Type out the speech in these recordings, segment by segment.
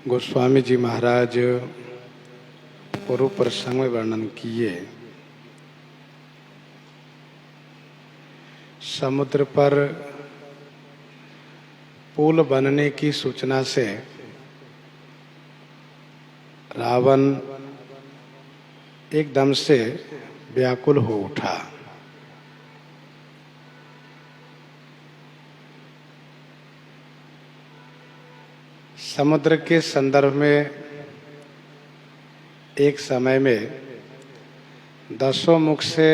गोस्वामी जी महाराज पूर्व प्रसंग में वर्णन किए। समुद्र पर पुल बनने की सूचना से रावण एकदम से व्याकुल हो उठा। समुद्र के संदर्भ में एक समय में 10 मुख से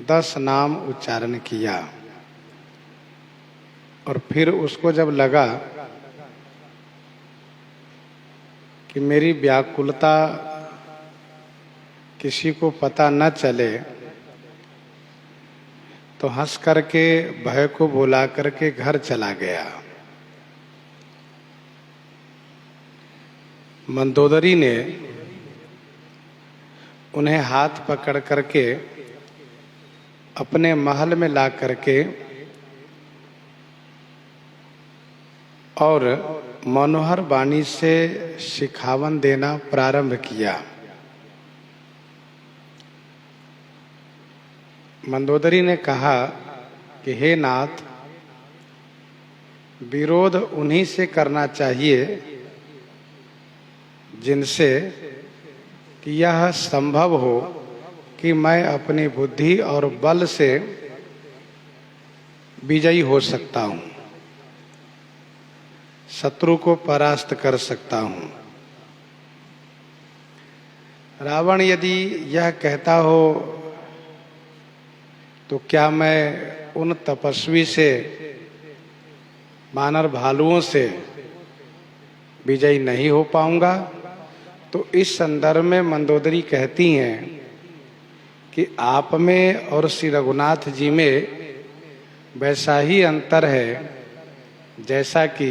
10 नाम उच्चारण किया और फिर उसको जब लगा कि मेरी व्याकुलता किसी को पता न चले, तो हंस करके भय को भुला करके घर चला गया। मंदोदरी ने उन्हें हाथ पकड़ करके अपने महल में ला करके और मनोहर वाणी से शिखावन देना प्रारंभ किया। मंदोदरी ने कहा कि हे नाथ, विरोध उन्हीं से करना चाहिए जिनसे कि यह संभव हो कि मैं अपनी बुद्धि और बल से विजयी हो सकता हूं, शत्रु को परास्त कर सकता हूं। रावण यदि यह कहता हो तो क्या मैं उन तपस्वी से, वानर भालुओं से विजयी नहीं हो पाऊंगा? तो इस संदर्भ में मंदोदरी कहती हैं कि आप में और श्री रघुनाथ जी में वैसा ही अंतर है जैसा कि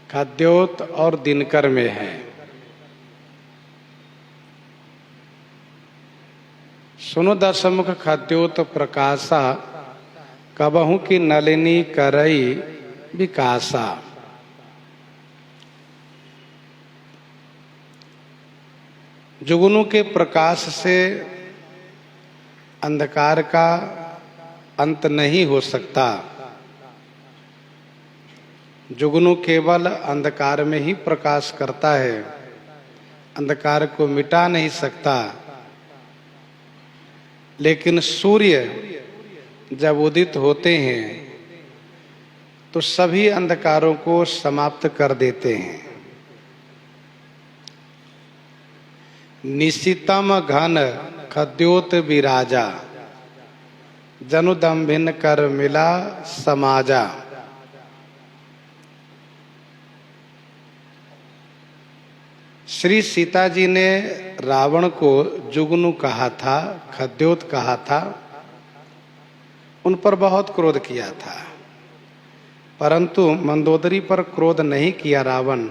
खद्योत और दिनकर में है। सुनो दशमुख खद्योत प्रकाशा, कबहू की नलिनी करई विकासा। जुगनू के प्रकाश से अंधकार का अंत नहीं हो सकता। जुगनू केवल अंधकार में ही प्रकाश करता है, अंधकार को मिटा नहीं सकता। लेकिन सूर्य जब उदित होते हैं तो सभी अंधकारों को समाप्त कर देते हैं। निशितम घन खद्योत विराजा, जनुदम्भिन कर मिला समाजा। श्री सीता जी ने रावण को जुगनू कहा था, खद्योत कहा था, उन पर बहुत क्रोध किया था, परंतु मंदोदरी पर क्रोध नहीं किया रावण।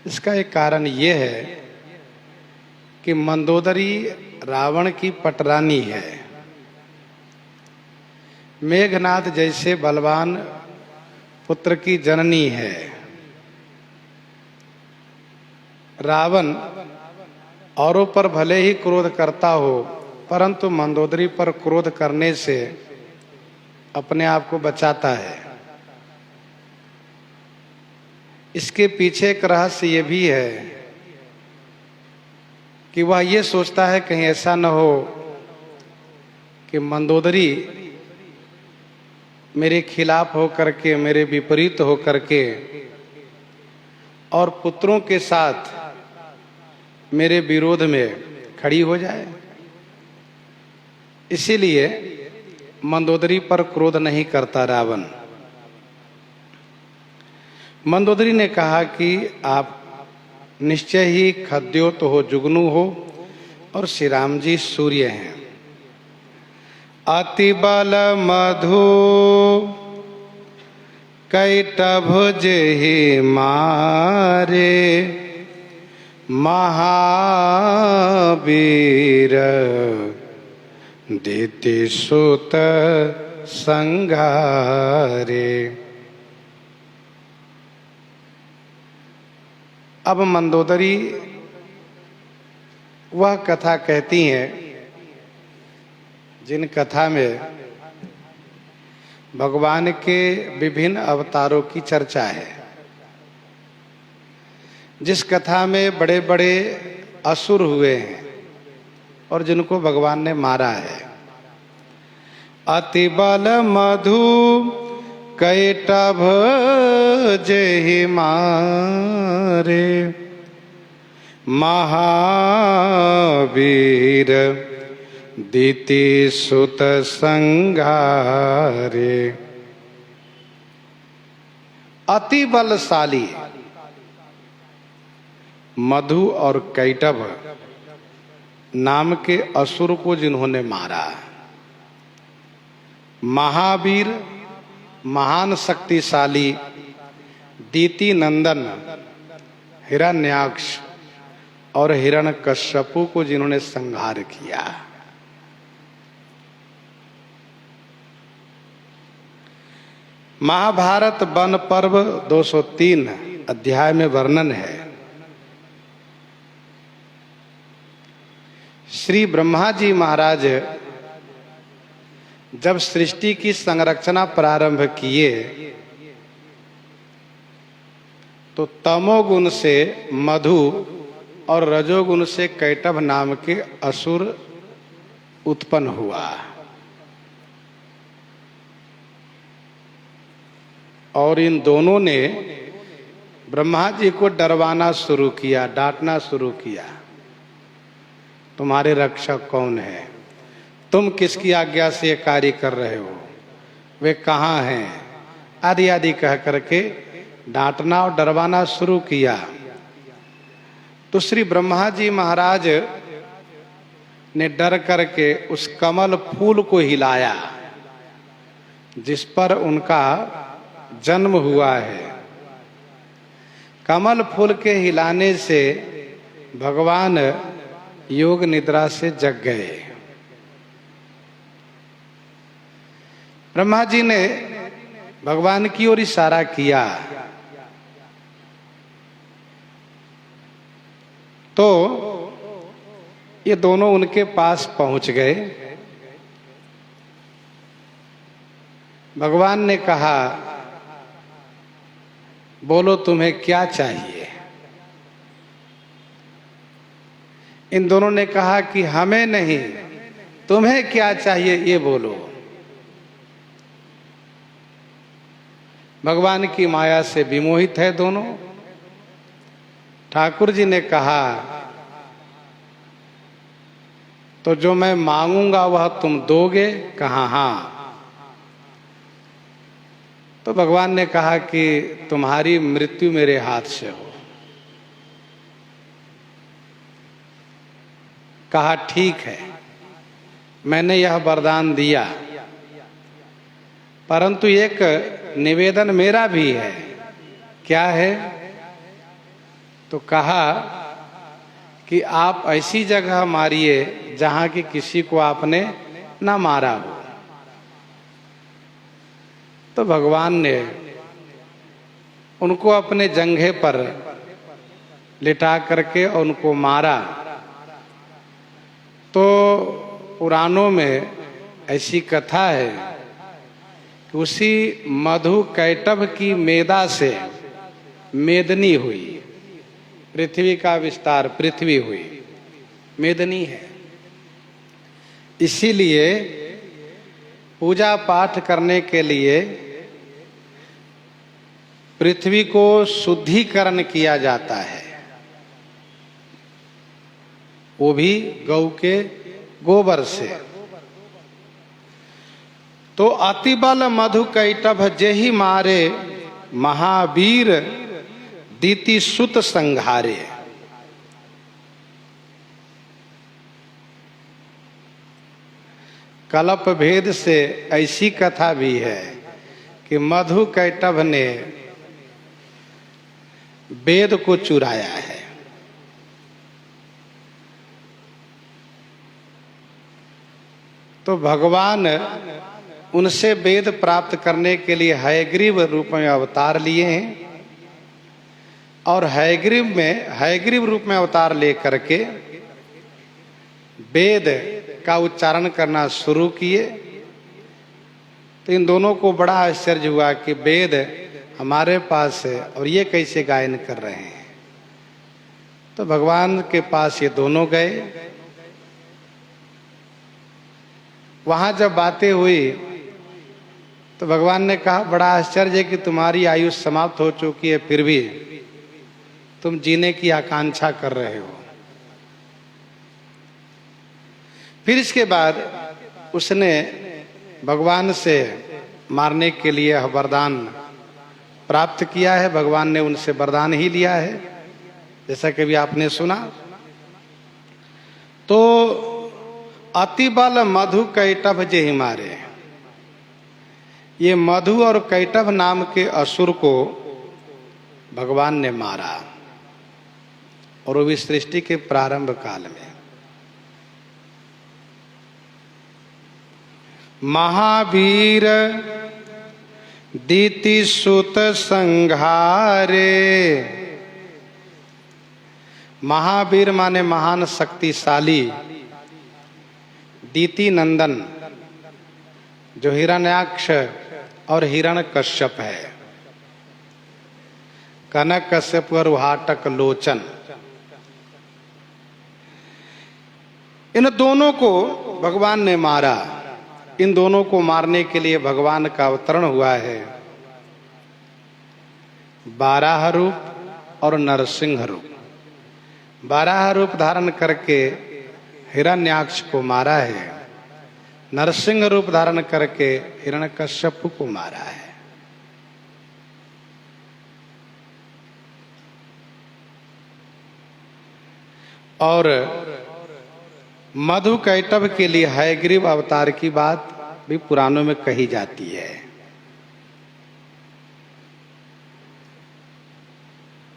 इसका एक कारण ये है कि मंदोदरी रावण की पटरानी है। मेघनाद जैसे बलवान पुत्र की जननी है। रावण औरों पर भले ही क्रोध करता हो, परंतु मंदोदरी पर क्रोध करने से अपने आप को बचाता है। इसके पीछे एक रहस्य ये भी है कि वह ये सोचता है कहीं ऐसा न हो कि मंदोदरी मेरे खिलाफ हो करके, मेरे विपरीत हो करके और पुत्रों के साथ मेरे विरोध में खड़ी हो जाए। इसीलिए मंदोदरी पर क्रोध नहीं करता रावण। मंदोदरी ने कहा कि आप निश्चय ही खद्योत हो, जुगनू हो, और श्री राम जी सूर्य हैं। अति बल मधु कैटभ ही मारे, महावीर दिति सुत संघारे। अब मंदोदरी वह कथा कहती हैं जिन कथा में भगवान के विभिन्न अवतारों की चर्चा है, जिस कथा में बड़े बड़े असुर हुए हैं और जिनको भगवान ने मारा है। अति बल मधु कैटभ जेहि मारे, महावीर दिति सुत संघारे। अति बलशाली मधु और कैटभ नाम के असुर को जिन्होंने मारा, महावीर महान शक्तिशाली दीति नंदन हिरण्याक्ष और हिरण्यकश्यपु को जिन्होंने संहार किया। महाभारत वन पर्व 203 अध्याय में वर्णन है। श्री ब्रह्मा जी महाराज जब सृष्टि की संरचना प्रारंभ किए तो तमोगुण से मधु और रजोगुण से कैटभ नाम के असुर उत्पन्न हुआ और इन दोनों ने ब्रह्मा जी को डरवाना शुरू किया, डांटना शुरू किया। तुम्हारे रक्षक कौन है? तुम किसकी आज्ञा से ये कार्य कर रहे हो? वे कहाँ हैं? आदि आदि कह करके डांटना और डरवाना शुरू किया। तो श्री ब्रह्मा जी महाराज ने डर करके उस कमल फूल को हिलाया जिस पर उनका जन्म हुआ है। कमल फूल के हिलाने से भगवान योग निद्रा से जग गए। ब्रह्मा जी ने भगवान की ओर इशारा किया तो ये दोनों उनके पास पहुंच गए। भगवान ने कहा, बोलो तुम्हें क्या चाहिए? इन दोनों ने कहा कि हमें नहीं, तुम्हें क्या चाहिए ये बोलो। भगवान की माया से विमोहित है दोनों। ठाकुर जी ने कहा, तो जो मैं मांगूंगा वह तुम दोगे? कहा हाँ। तो भगवान ने कहा कि तुम्हारी मृत्यु मेरे हाथ से हो। कहा ठीक है, मैंने यह वरदान दिया, परंतु एक निवेदन मेरा भी है। क्या है? तो कहा कि आप ऐसी जगह मारिए जहां कि किसी को आपने ना मारा हो। तो भगवान ने उनको अपने जंघे पर लिटा करके उनको मारा। तो पुराणों में ऐसी कथा है कि उसी मधु कैटभ की मेदा से मेदनी हुई, पृथ्वी का विस्तार, पृथ्वी हुई, मेदनी है। इसीलिए पूजा पाठ करने के लिए पृथ्वी को शुद्धिकरण किया जाता है, वो भी गौ के गोबर से। तो अतिबल मधु कैटभ जेहि मारे, महावीर दीति सुत संघारे। कल्प भेद से ऐसी कथा भी है कि मधु कैटभ ने वेद को चुराया है। तो भगवान उनसे वेद प्राप्त करने के लिए हयग्रीव रूप में अवतार लिए हैं। और हयग्रीव रूप में अवतार लेकर के वेद का उच्चारण करना शुरू किए। तो इन दोनों को बड़ा आश्चर्य हुआ कि वेद हमारे पास है और ये कैसे गायन कर रहे हैं। तो भगवान के पास ये दोनों गए। वहां जब बातें हुई तो भगवान ने कहा, बड़ा आश्चर्य है कि तुम्हारी आयु समाप्त हो चुकी है, फिर भी तुम जीने की आकांक्षा कर रहे हो। फिर इसके बाद उसने भगवान से मारने के लिए वरदान प्राप्त किया है। भगवान ने उनसे वरदान ही लिया है, जैसा कि भी आपने सुना। तो अति बल मधु कैटभ जे ही मारे, ये मधु और कैटभ नाम के असुर को भगवान ने मारा, और वो भी सृष्टि के प्रारंभ काल में। महावीर दीति सुत संघारे, महावीर माने महान शक्तिशाली, दीति नंदन जो हिरण्याक्ष और हिरण्यकश्यप है, कनक कश्यप और हाटक लोचन, इन दोनों को भगवान ने मारा। इन दोनों को मारने के लिए भगवान का अवतरण हुआ है बाराह रूप और नरसिंह रूप। बाराह रूप धारण करके हिरण्याक्ष को मारा है, नरसिंह रूप धारण करके हिरण्यकश्यप को मारा है। और मधु कैटभ के लिए हयग्रीव अवतार की बात भी पुराणों में कही जाती है।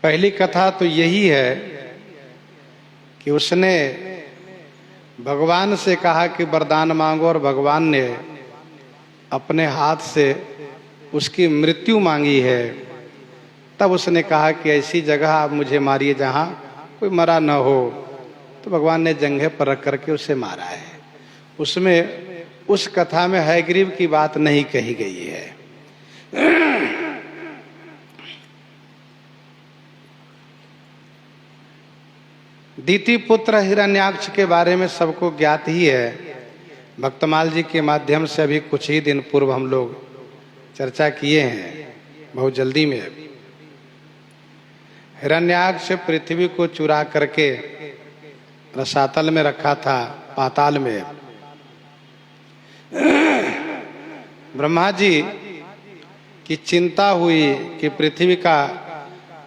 पहली कथा तो यही है कि उसने भगवान से कहा कि वरदान मांगो, और भगवान ने अपने हाथ से उसकी मृत्यु मांगी है। तब उसने कहा कि ऐसी जगह आप मुझे मारिए जहां कोई मरा न हो। तो भगवान ने जंघे पर रख करके उसे मारा है। उसमें उस कथा में हयग्रीव की बात नहीं कही गई है। दीति पुत्र हिरण्याक्ष के बारे में सबको ज्ञात ही है। भक्तमाल जी के माध्यम से अभी कुछ ही दिन पूर्व हम लोग चर्चा किए हैं, बहुत जल्दी में। हिरण्याक्ष पृथ्वी को चुरा करके रसातल में रखा था, पाताल में। ब्रह्मा जी की चिंता हुई कि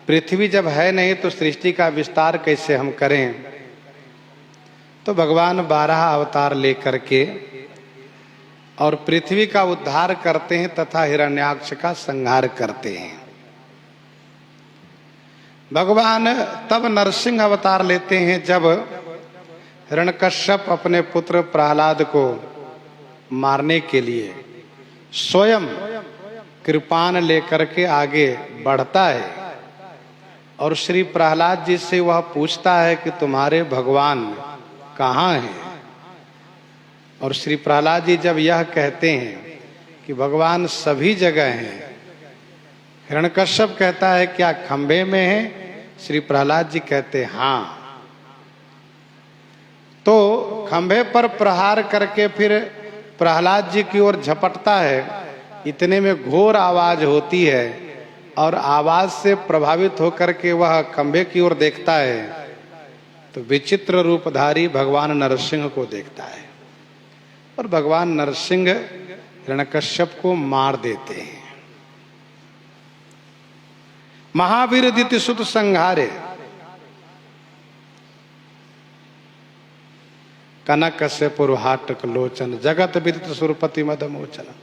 पृथ्वी जब है नहीं तो सृष्टि का विस्तार कैसे हम करें। तो भगवान 12 अवतार लेकर के और पृथ्वी का उद्धार करते हैं तथा हिरण्याक्ष का संहार करते हैं। भगवान तब नरसिंह अवतार लेते हैं जब हिरण्यकश्यप अपने पुत्र प्रहलाद को मारने के लिए स्वयं कृपान लेकर के आगे बढ़ता है। और श्री प्रहलाद जी से वह पूछता है कि तुम्हारे भगवान कहाँ हैं। और श्री प्रहलाद जी जब यह कहते हैं कि भगवान सभी जगह हैं, हिरण्यकश्यप कहता है क्या खंभे में है? श्री प्रहलाद जी कहते हाँ। तो खंभे पर प्रहार करके फिर प्रहलाद जी की ओर झपटता है। इतने में घोर आवाज होती है और आवाज से प्रभावित होकर के वह खंभे की ओर देखता है तो विचित्र रूपधारी भगवान नरसिंह को देखता है। और भगवान नरसिंह हिरण्यकश्यप को मार देते हैं। महावीर दिति सुत संहारे, कनक से पुरहाटक लोचन, जगत विदित सुरपति मदमोचन,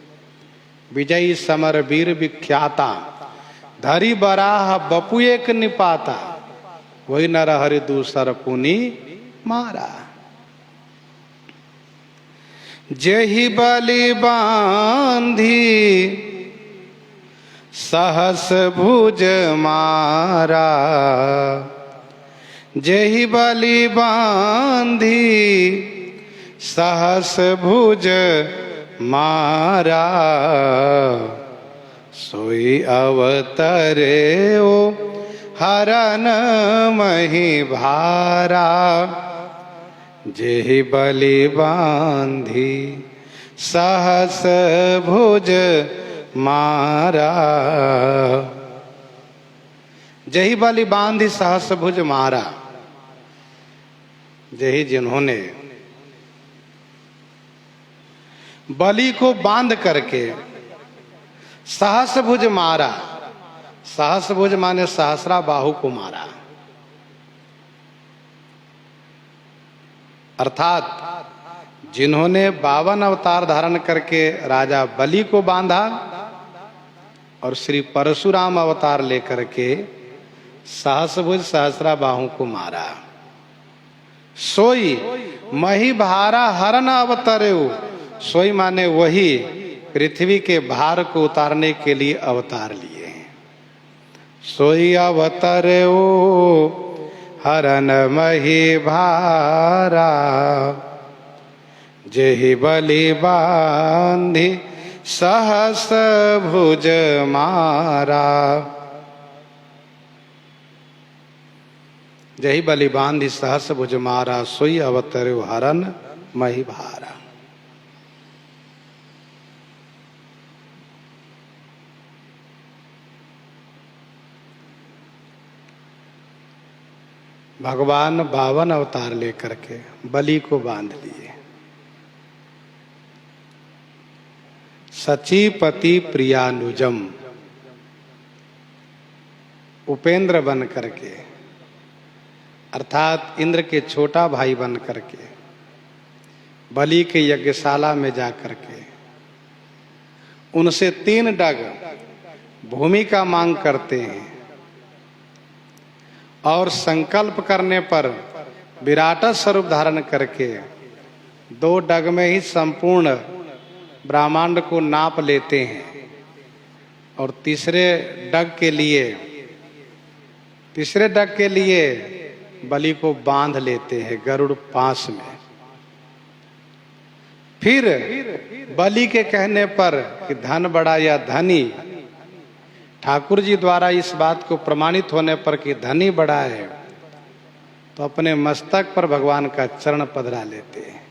विजयी समर वीर विख्याता, धरी बराह बपु एक निपाता, वही नर हरि दूसर पुनि मारा। जेहि बलि बांधी सहस भुज मारा, जेहि बलि बांधी सहस भुज मारा, सोई अवतरे ओ हरन मही भारा, जेहि बलि बांधी सहस भुज मारा। जेहि बलि बांधी सहस भुज मारा, जेहि जिन्होंने बलि को बांध करके सहस भुज मारा, सहस भुज माने सहस्रा बाहु को मारा, अर्थात जिन्होंने 52 अवतार धारण करके राजा बलि को बांधा और श्री परशुराम अवतार लेकर के सहस्रभुज सहस्रा बाहु को मारा, सोई मही भारा हरन अवतरेउ, सोई माने वही पृथ्वी के भार को उतारने के लिए अवतार लिए हैं। सोई अवतरेउ हरन मही भारा, जेहि बलि बांधी सहस भुज मारा, जेहि बलि बांधी सहस भुज मारा, सोई अवतरेउ हरन मही भारा। भगवान 52 अवतार लेकर के बलि को बांध लिए। सचीपति प्रियानुजम, उपेंद्र बन करके, अर्थात इंद्र के छोटा भाई बन करके बलि के यज्ञशाला में जा करके उनसे 3 डग भूमि का मांग करते हैं और संकल्प करने पर विराट स्वरूप धारण करके 2 डग में ही संपूर्ण ब्रह्मांड को नाप लेते हैं और तीसरे डग के लिए बलि को बांध लेते हैं गरुड़ पास में। फिर बलि के कहने पर कि धन बड़ा या धनी, ठाकुर जी द्वारा इस बात को प्रमाणित होने पर कि धनी बड़ा है, तो अपने मस्तक पर भगवान का चरण पधरा लेते हैं।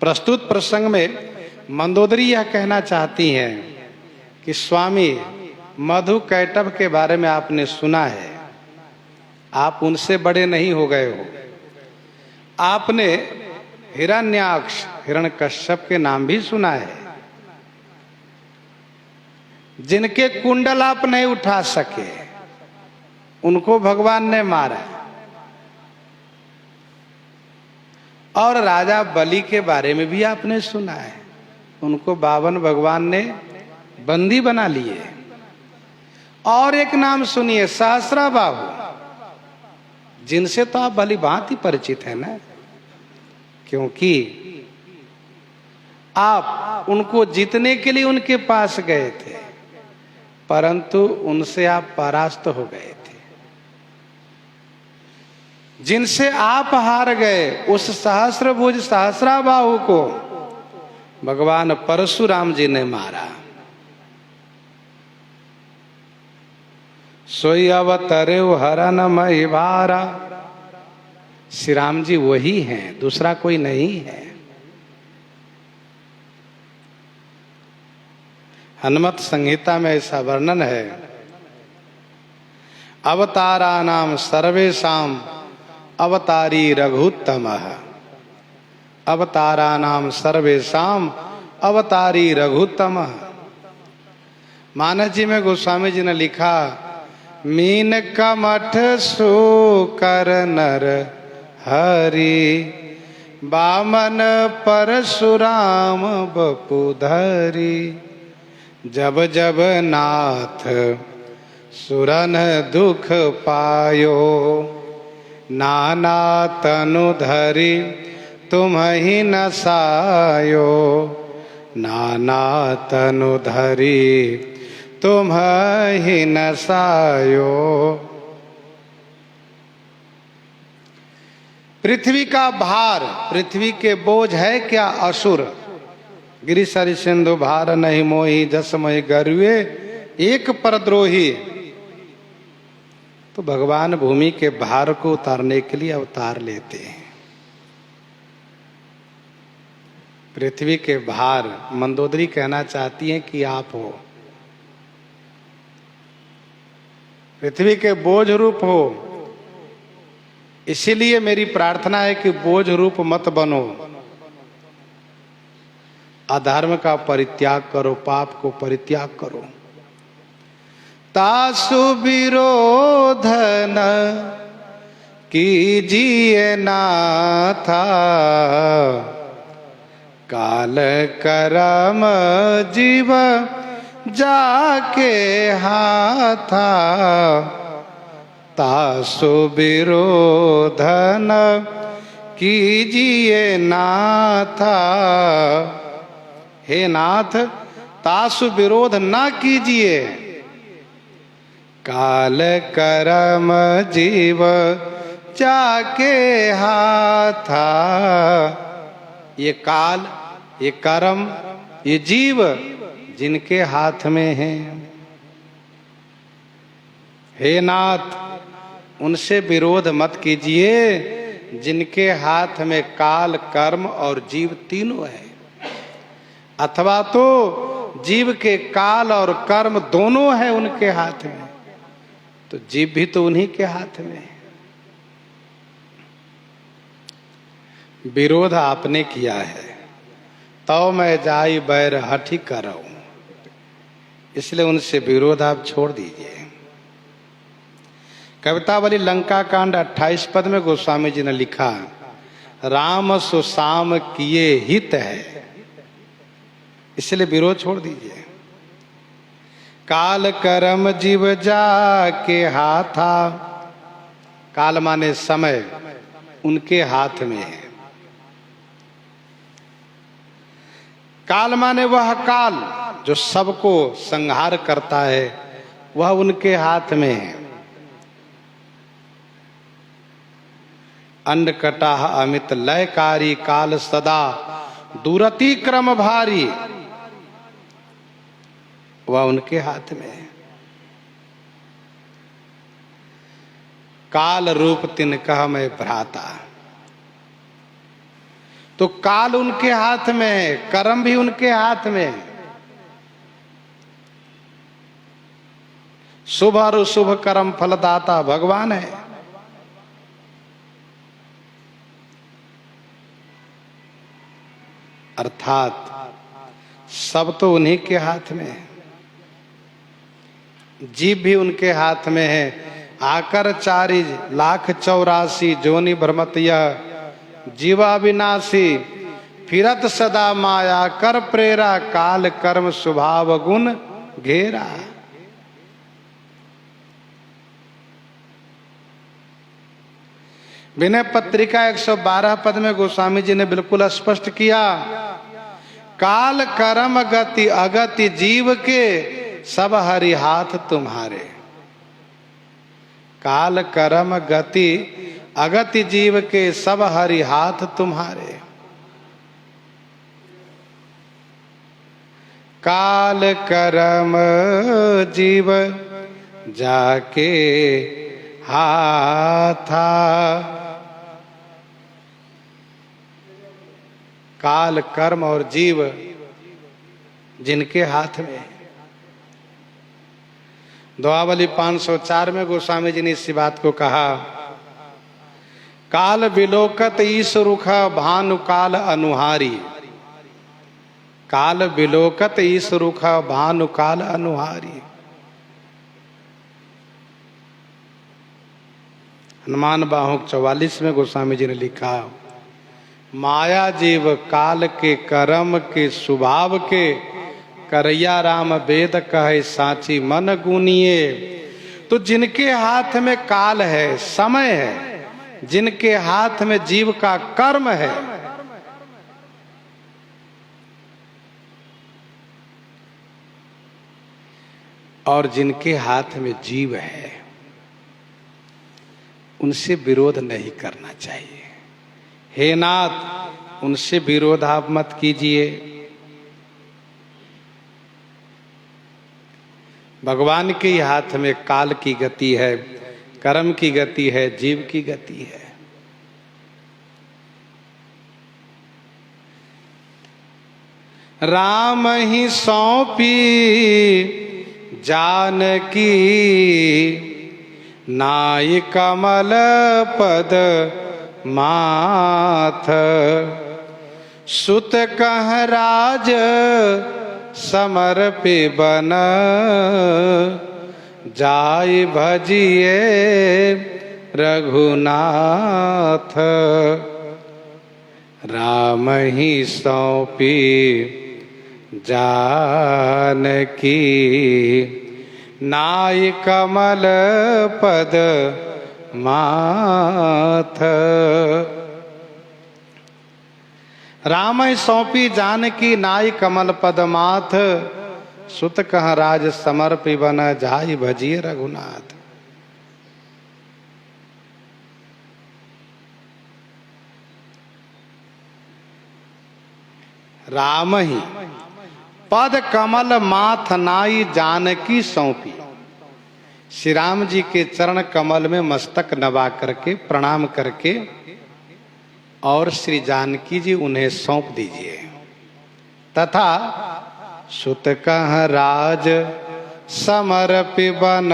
प्रस्तुत प्रसंग में मंदोदरी यह कहना चाहती हैं कि स्वामी मधु कैटभ के बारे में आपने सुना है, आप उनसे बड़े नहीं हो गए हो। आपने हिरण्याक्ष हिरण्यकश्यप के नाम भी सुना है, जिनके कुंडल आप नहीं उठा सके, उनको भगवान ने मारा। और राजा बलि के बारे में भी आपने सुना है, उनको 52 भगवान ने बंदी बना लिए। और एक नाम सुनिए, सहस्रा बाहु, जिनसे तो आप भली भांति परिचित है ना, क्योंकि आप उनको जीतने के लिए उनके पास गए थे, परंतु उनसे आप परास्त हो गए थे। जिनसे आप हार गए, उस सहस्रभुज सहस्रा बाहु को भगवान परशुराम जी ने मारा। सोई अवतरेउ हरन मही भारा, श्री राम जी वही हैं, दूसरा कोई नहीं है। हनुमत संहिता में ऐसा वर्णन है, अवतारा नाम सर्वेशाम अवतारी रघुत्तमः, अवतारा नाम सर्वेशाम अवतारी रघुत्तमः। मानस जी में गोस्वामी जी ने लिखा, मीन कमठ सुकर नर हरि, बामन परशुराम बपुधरी, जब जब नाथ सुरन दुख पायो, नाना तनु धरि तुम ही नसायो, नाना तनु धरि तुम्हि नसायो। पृथ्वी का भार, पृथ्वी के बोझ है क्या असुर। गिरि सरि सिंधु भार नहीं मोही, जस मोहि गर्वे एक परद्रोही। तो भगवान भूमि के भार को उतारने के लिए अवतार लेते हैं। पृथ्वी के भार, मंदोदरी कहना चाहती हैं कि आप हो, पृथ्वी के बोझ रूप हो। इसीलिए मेरी प्रार्थना है कि बोझ रूप मत बनो, अधर्म का परित्याग करो, पाप को परित्याग करो। तासु विरोध न कीजिए नाथा, काल करम जीव जाके हाथा। तासु विरोध न कीजिए नाथा। हे नाथ, तासु विरोध न कीजिए, काल करम जीव जाके हाथा। ये काल, ये कर्म, ये जीव जिनके हाथ में है। हे नाथ, उनसे विरोध मत कीजिए जिनके हाथ में काल, कर्म और जीव तीनों है। अथवा तो जीव के काल और कर्म दोनों है उनके हाथ में, तो जीव भी तो उन्हीं के हाथ में है। विरोध आपने किया है, तो मैं जाई बैर हठी करऊं, इसलिए उनसे विरोध आप छोड़ दीजिए। कवितावली लंका कांड 28 पद में गोस्वामी जी ने लिखा, राम सुसाम किए हित है, इसलिए विरोध छोड़ दीजिए। काल करम जीव जाके हाथा, काल माने समय, उनके हाथ में है। काल माने वह काल जो सबको संहार करता है, वह उनके हाथ में है। अंड कटाह अमित लयकारी, काल सदा दूरति क्रम भारी, वह उनके हाथ में है। काल रूप तिनका मैं भ्राता, तो काल उनके हाथ में है, कर्म भी उनके हाथ में है। शुभ और शुभ कर्म फलदाता भगवान है। अर्थात सब तो उन्हीं के हाथ में है। जीव भी उनके हाथ में है। आकर 4,84,000 जोनि भ्रमत यह जीवा विनाशी, फिरत सदा माया कर प्रेरा, काल कर्म स्वभाव गुण घेरा। विनय पत्रिका 112 पद में गोस्वामी जी ने बिल्कुल स्पष्ट किया, काल कर्म गति अगति जीव के, सब हरि हाथ तुम्हारे। काल कर्म गति अगति जीव के, सब हरि हाथ तुम्हारे। काल कर्म जीव जाके हाथा, काल कर्म और जीव जिनके हाथ में है। दुआवली 504 में गोस्वामी जी ने इसी बात को कहा, काल विलोकत ईश रुख भानु काल अनुहारी। काल विलोकत ईश रुख भानु काल अनुहारी। हनुमान बाहुक 44 में गोस्वामी जी ने लिखा, माया जीव काल के कर्म के स्वभाव के, करैया राम वेद कहे साची मन गुनिए। तो जिनके हाथ में काल है, समय है, जिनके हाथ में जीव का कर्म है, और जिनके हाथ में जीव है उनसे विरोध नहीं करना चाहिए। हे नाथ, उनसे विरोध आप मत कीजिए। भगवान के ही हाथ में काल की गति है, कर्म की गति है, जीव की गति है। राम ही सौंपी जानकी, नाई कमल पद माथ। सुत कह राज समर्पि बन, जाय भजिए रघुनाथ। राम ही सौंपी जानकी, नाई कमल पद माथ। राम ही सौंपी जानकी, नाई कमल पद माथ। सुत कह राज समर्पि बन, जाय भजिए रघुनाथ। राम ही पद कमल माथ, नाई जानकी सौंपी। श्री राम जी के चरण कमल में मस्तक नवा करके प्रणाम करके और श्री जानकी जी उन्हें सौंप दीजिए। तथा सुत कह राज समर्पि बन,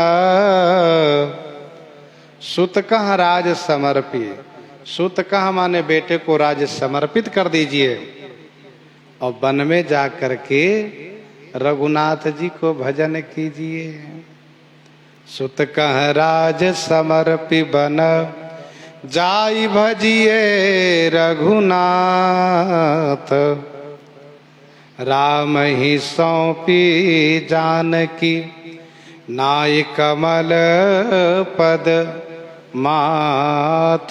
सुत कह राज समर्पि। सुत कह माने बेटे को राज समर्पित कर दीजिए और वन में जा करके रघुनाथ जी को भजन कीजिए। सुत कह राज समर्पि बन, जाय भजिए रघुनाथ। राम ही सौंपी जानकी, नाई कमल पद माथ।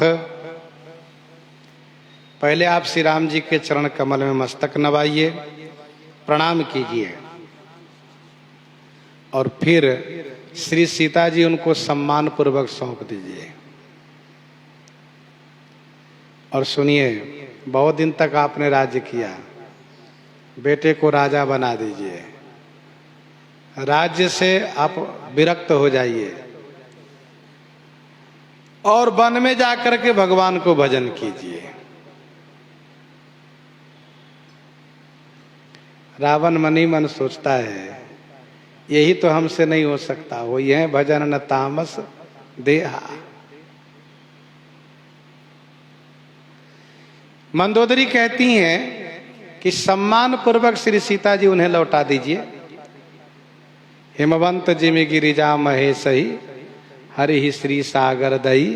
पहले आप श्री राम जी के चरण कमल में मस्तक नवाइए, प्रणाम कीजिए और फिर श्री सीता जी उनको सम्मान पूर्वक सौंप दीजिए। और सुनिए, बहुत दिन तक आपने राज्य किया, बेटे को राजा बना दीजिए। राज्य से आप विरक्त हो जाइए और वन में जाकर के भगवान को भजन कीजिए। रावण मन ही मन सोचता है यही तो हमसे नहीं हो सकता, वो यह भजन न तामस देहा। मंदोदरी कहती हैं कि सम्मान पूर्वक श्री सीता जी उन्हें लौटा दीजिए। हिमवंत जिमि गिरिजा महेशहि, हरि ही श्री सागर दई।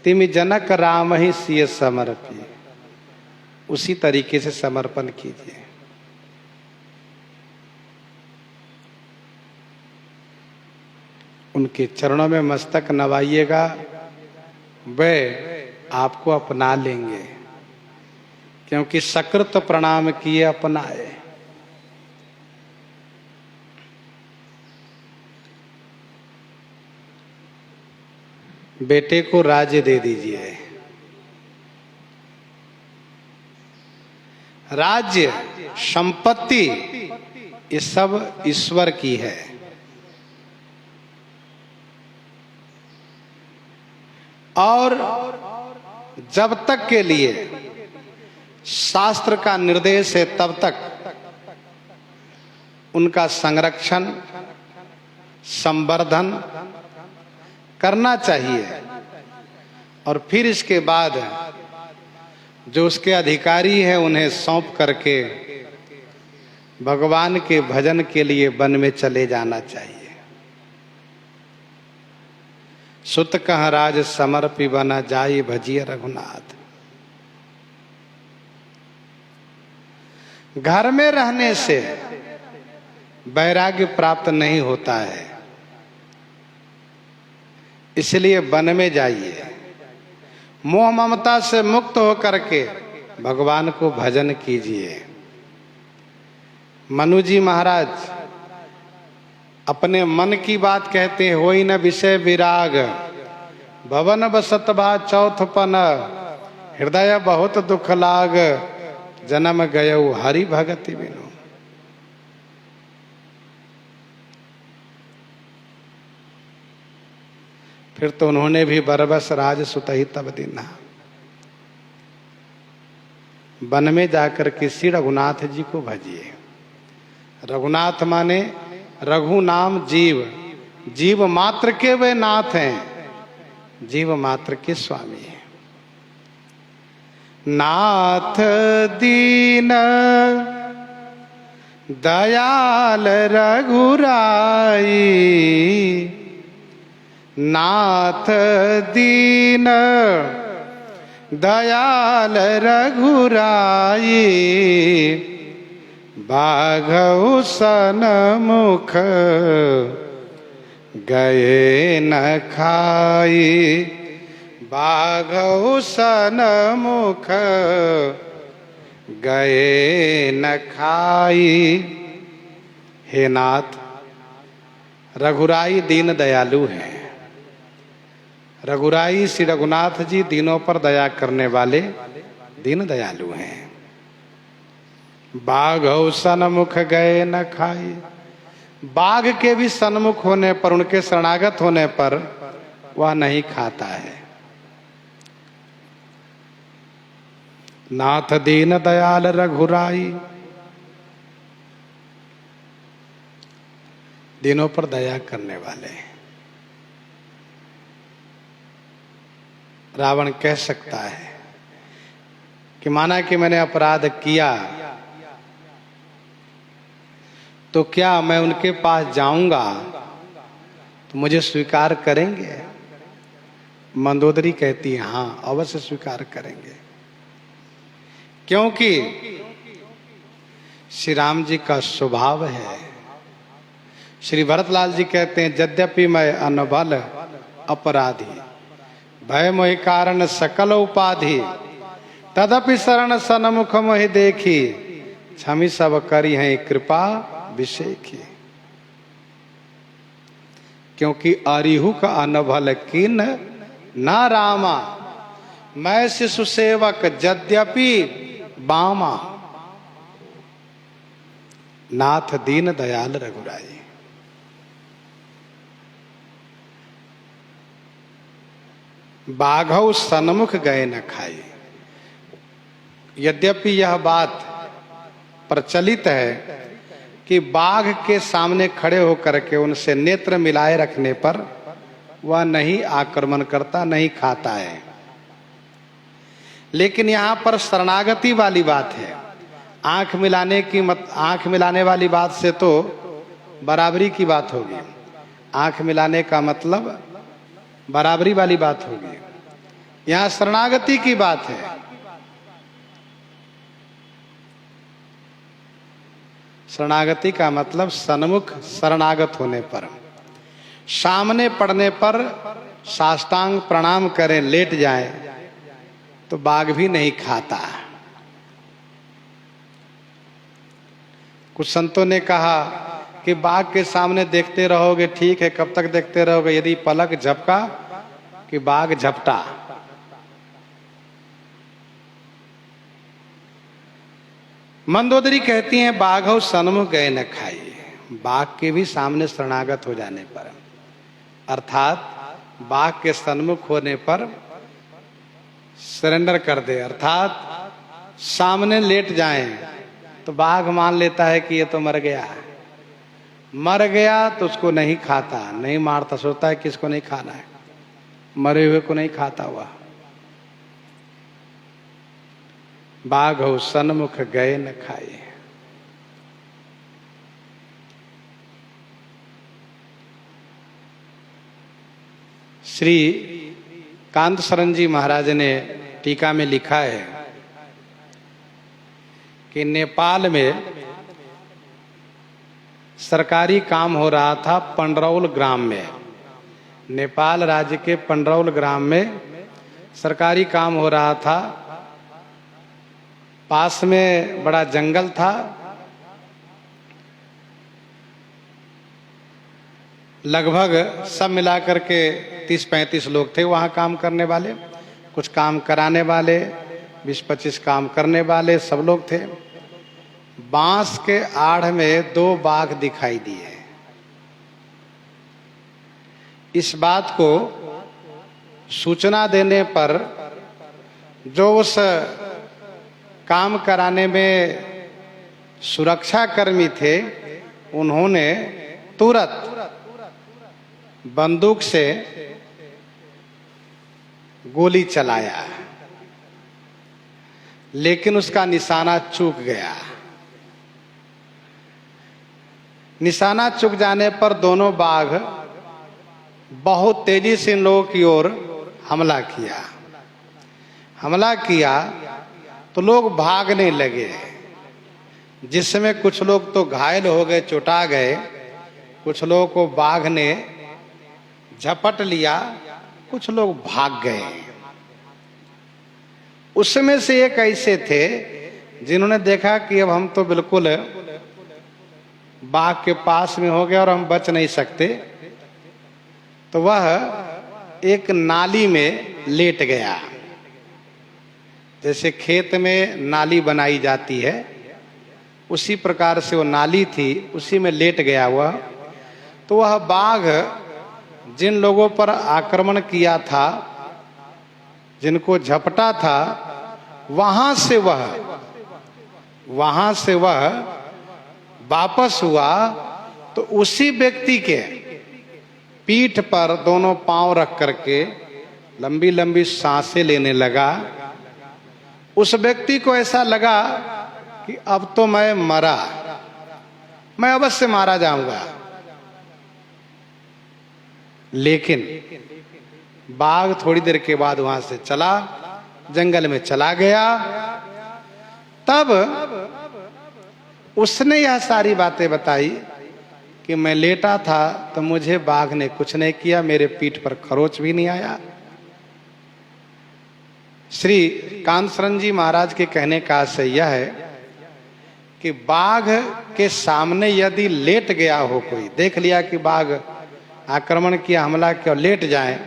तिमि जनक राम ही सिय समर्पी। उसी तरीके से समर्पण कीजिए। उनके चरणों में मस्तक नवाइएगा, वे आपको अपना लेंगे, क्योंकि सकृत प्रणाम किए अपनाए। बेटे को राज्य दे दीजिए। राज्य संपत्ति ये सब ईश्वर की है। और जब तक के लिए शास्त्र का निर्देश है तब तक उनका संरक्षण संवर्धन करना चाहिए। और फिर इसके बाद जो उसके अधिकारी हैं उन्हें सौंप करके भगवान के भजन के लिए वन में चले जाना चाहिए। सुत कह राज समर्पि बन, जाय भजिए रघुनाथ। घर में रहने से वैराग्य प्राप्त नहीं होता है, इसलिए वन में जाइए। मोह ममता से मुक्त होकर के भगवान को भजन कीजिए। मनु जी महाराज अपने मन की बात कहते हैं, होई न विषय विराग, भवन बसत बा चौथपन, हृदय बहुत दुख लाग, जन्म गयऊ हरि भगति बिनु। फिर तो उन्होंने भी बरबस राज सुतहि तब दीना, वन में जाकर के श्री रघुनाथ जी को भजिए। रघुनाथ माने रघु नाम जीव, जीव मात्र के वे नाथ हैं, जीव मात्र के स्वामी हैं। नाथ दीन दयाल रघुराई, नाथ दीन दयाल रघुराई, बाघऊ सनमुख गए न खाई, बाघऊ सनमुख गए न खाई। हे नाथ, रघुराई दीन दयालु हैं। रघुराई श्री रघुनाथ जी दीनों पर दया करने वाले दीन दयालु हैं। बाघौ सन्मुख गए न खाई, बाघ के भी सन्मुख होने पर, उनके शरणागत होने पर वह नहीं खाता है। नाथ दीन दयाल रघुराई, दीनों पर दया करने वाले। रावण कह सकता है कि माना कि मैंने अपराध किया तो क्या मैं उनके पास जाऊंगा तो मुझे स्वीकार करेंगे? मंदोदरी कहती है हाँ, अवश्य स्वीकार करेंगे, क्योंकि श्री राम जी का स्वभाव है। श्री भरतलाल जी कहते हैं, यद्यपि मैं अनबल अपराधी, भय मोहि कारण सकल उपाधि, तदपि शरण सन्मुख मोहि देखी, क्षमि सब करी हैं कृपा विषेखी। क्योंकि अरिहु का अनभल किन न रामा, मैं शिशु सेवक यद्यपि बामा, नाथ दीन दयाल रघुराई। बाघौ सन्मुख गए न खाई। यद्यपि यह बात प्रचलित है कि बाघ के सामने खड़े होकर के उनसे नेत्र मिलाए रखने पर वह नहीं आक्रमण करता, नहीं खाता है, लेकिन यहां पर शरणागति वाली बात है। आंख मिलाने की आंख मिलाने वाली बात से तो बराबरी की बात होगी। आंख मिलाने का मतलब बराबरी वाली बात होगी। यहां शरणागति की बात है। शरणागति का मतलब सन्मुख शरणागत होने पर, सामने पड़ने पर साष्टांग प्रणाम करें, लेट जाएं, तो बाघ भी नहीं खाता। कुछ संतों ने कहा कि बाघ के सामने देखते रहोगे ठीक है, कब तक देखते रहोगे? यदि पलक झपका कि बाघ झपटा। मंदोदरी कहती हैं, बाघौ सन्मुख गए न खाई। बाघ के भी सामने शरणागत हो जाने पर, अर्थात बाघ के सन्मुख होने पर सरेंडर कर दे, अर्थात सामने लेट जाएं, तो बाघ मान लेता है कि ये तो मर गया है। मर गया तो उसको नहीं खाता, नहीं मारता, सोचता है कि इसको नहीं खाना है, मरे हुए को नहीं खाता हुआ। बाघ हो सन्मुख गए न खाए। श्री कांत शरण जी महाराज ने टीका में लिखा है कि नेपाल में सरकारी काम हो रहा था पंडरौल ग्राम में। नेपाल राज्य के पंडरौल ग्राम में सरकारी काम हो रहा था। पास में बड़ा जंगल था। लगभग सब मिलाकर के 30-35 लोग थे वहाँ काम करने वाले, कुछ काम कराने वाले, 20-25 काम करने वाले, सब लोग थे। बांस के आड़ में 2 बाघ दिखाई दिए। इस बात को सूचना देने पर जो उस काम कराने में सुरक्षा कर्मी थे, उन्होंने तुरंत बंदूक से गोली चलाया, लेकिन उसका निशाना चूक गया। निशाना चूक जाने पर दोनों बाघ बहुत तेजी से इन लोगों की ओर हमला किया। हमला किया तो लोग भागने लगे, जिसमें कुछ लोग तो घायल हो गए, चोटा गए, कुछ लोगों को बाघ ने झपट लिया, कुछ लोग भाग गए। उसमें से एक ऐसे थे जिन्होंने देखा कि अब हम तो बिल्कुल बाघ के पास में हो गए और हम बच नहीं सकते, तो वह एक नाली में लेट गया। जैसे खेत में नाली बनाई जाती है, उसी प्रकार से वो नाली थी, उसी में लेट गया वह। तो वह बाघ जिन लोगों पर आक्रमण किया था, जिनको झपटा था, वहां से वह वापस हुआ तो उसी व्यक्ति के पीठ पर दोनों पांव रख करके लंबी लंबी सांसें लेने लगा। उस व्यक्ति को ऐसा लगा कि अब तो मैं मरा, मैं अवश्य मारा जाऊंगा। लेकिन बाघ थोड़ी देर के बाद वहां से चला, जंगल में चला गया। तब उसने यह सारी बातें बताई कि मैं लेटा था तो मुझे बाघ ने कुछ नहीं किया, मेरे पीठ पर खरोच भी नहीं आया। श्री कांसरण जी महाराज के कहने का आशय यह है कि बाघ के सामने यदि लेट गया हो, कोई देख लिया कि बाघ आक्रमण किया, हमला किया, लेट जाए,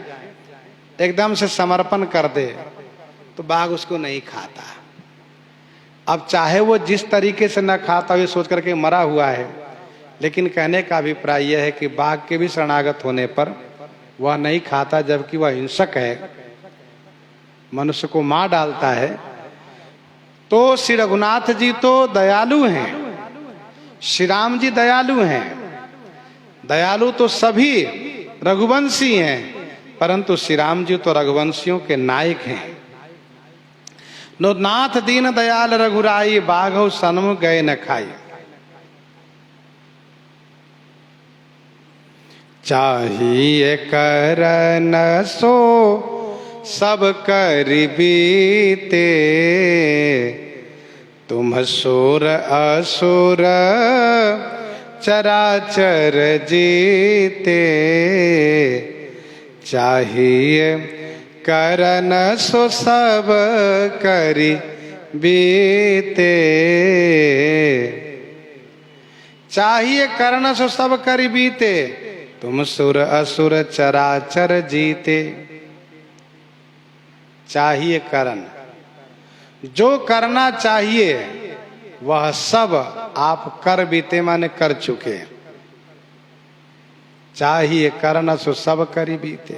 एकदम से समर्पण कर दे, तो बाघ उसको नहीं खाता। अब चाहे वो जिस तरीके से न खाता, ये सोच करके मरा हुआ है, लेकिन कहने का अभिप्राय यह है कि बाघ के भी शरणागत होने पर वह नहीं खाता, जबकि वह हिंसक है, मनुष्य को मार डालता है। तो श्री रघुनाथ जी तो दयालु हैं, श्री राम जी दयालु हैं। दयालु तो सभी रघुवंशी हैं, परंतु श्री राम जी तो रघुवंशियों के नायक हैं। नो नाथ दीन दयाल रघुराई, बाघौ सन्मुख गए न खाई। चाहिए करन सो सब कर बीते, तुम सुर असुर चराचर जीते। चाहिए करन सो सब करी बीते। चाहिए करन सो सब करी बीते, तुम सुर असुर चराचर जीते। चाहिए करन, जो करना चाहिए वह सब आप कर बीते, माने कर चुके। चाहिए करन सो सब करी बीते,